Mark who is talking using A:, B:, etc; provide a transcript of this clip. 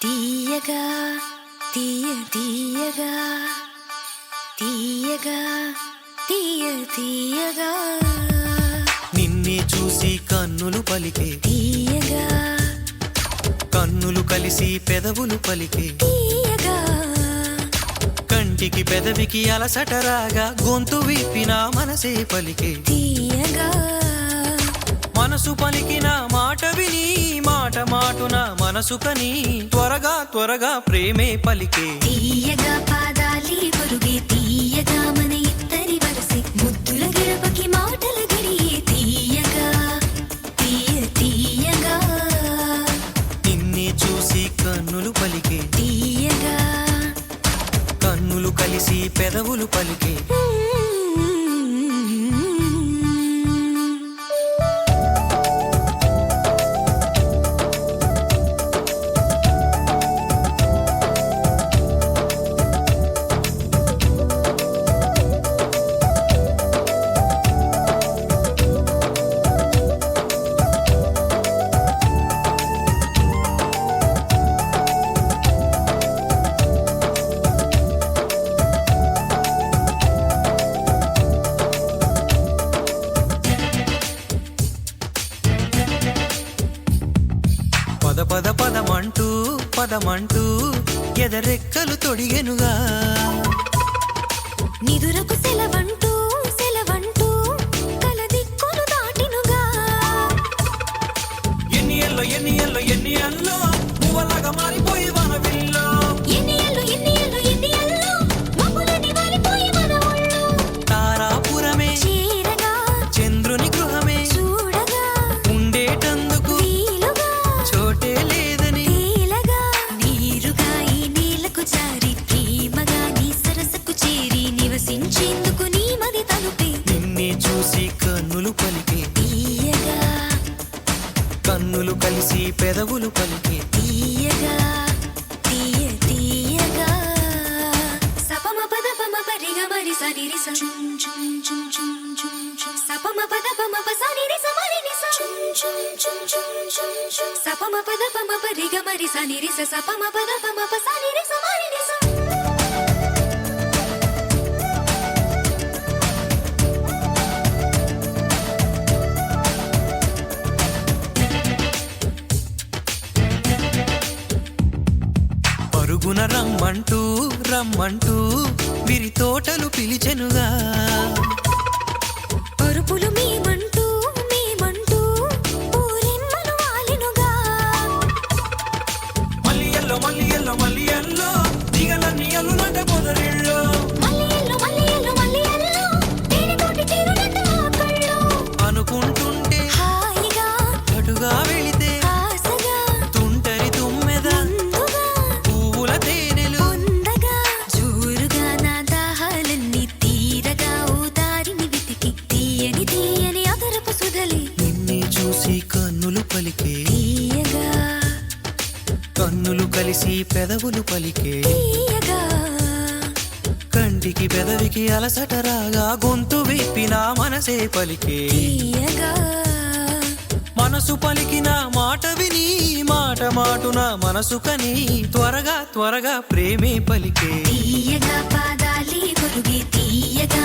A: తీయగా తీయ తీయగా తీయగా తీయ తీయగా
B: నిన్నే చూసి కన్నులు పలికే
A: తీయగా
B: కన్నులు కలిసి పెదవులు పలికే
A: తీయగా
B: కంటికి పెదవికి అలసట రాగా గొంతు విప్పిన మనసే పలికే
A: తీయగా
B: మనసు పలికిన మాట విని మాట మాటున మనసు కని త్వరగా త్వరగా ప్రేమే పలికే
A: తీయగా పాదాలి పొరుగే తీయగా మన ఇద్దరి వరసే ముద్దుల గడపకి మాటల గడియే తీయగా తీయ తీయగా
B: నిన్నే చూసి కన్నులు పలికే
A: తీయగా
B: కన్నులు కలిసి పెదవులు పలికే పద పద పదమంటూ పదమంటూ ఎదరెక్కలు తొడిగెనుగా
A: నిదురకు సెలవంటూ సెలవంటూ కలదిక్కులు దాటినుగా
B: ఎన్ని ఎల్లో ఎన్ని ఎల్లో ఎన్ని ఎల్లో పువ్వలాగా మారిపోయి వనవిల్లో
A: ఎన్ని ఎల్లో మబ్బులని వాలిపోయి మన ఒళ్ళు
B: తారాపురమే
A: చీరగా
B: చంద్రుని గృహమే
A: చూడగా
B: ఉండేటందుకు
A: వీలుగా
B: చోటే లేదని
A: నీలగా నీరుగా ఈ నీళ్లకు జారి ప్రేమగా నీ సరసకు చేరి నివసించేందుకు నీ మది తలుపే
B: నిన్నే చూసి కన్నులు పలికే
A: తీయగా
B: కన్నులు కలిసి పెదవులు పలికే
A: తీయగా తీయ తీయగా సపమ పద పమ పరిగ మరి సని రి స చుం చుం చుం చుం చుం చుం సపమ పద పమ ప సని రి స మరి ని స చుం చుం చుం చుం చుం చుం సపమ పద పమ పరిగ మరి సని రి స సపమ పద పమ ప సని రి స మరి ని స
B: పరుగున రమ్మంటూ రమ్మంటూ విరి తోటలు పిలిచెనుగా
A: పరుపులు మేమంటూ మేమంటూ ఊరెమ్మలు వాలినుగా
B: మల్లి ఎల్లో మల్లి ఎల్లో మల్లి ఎల్లో దిగలన్నీ ఎల్లునంట పొదరిల్లో
A: మల్లి ఎల్లో తేనెతోటి తీరునంట ఆకళ్ళు
B: అనుకుంటుంటే
A: హాయిగా
B: అటుగా వెళితే
A: ఆశగా
B: తుంటరి తుమ్మెద
A: ముందుగా
B: పువ్వుల తేనెలు
A: పొందగా జోరుగా నా దాహాలన్నీ తీరగా ఓ దారిని వెతికి తీయని తీయని అదరపు సుధలి
B: నిన్నే చూసి కన్నులు పలికే
A: తీయగా
B: కన్నులు కలిసి పెదవులు పలికే
A: తీయగా
B: కంటికి పెదవికి అలసట రాగా గొంతు విప్పిన మనసే పలికే
A: తీయగా
B: మనసు పలికిన మాట విని మాట మాటున మనసు కని త్వరగా త్వరగా ప్రేమే పలికే
A: తీయగా పాదాలి పొరుగే తీయగా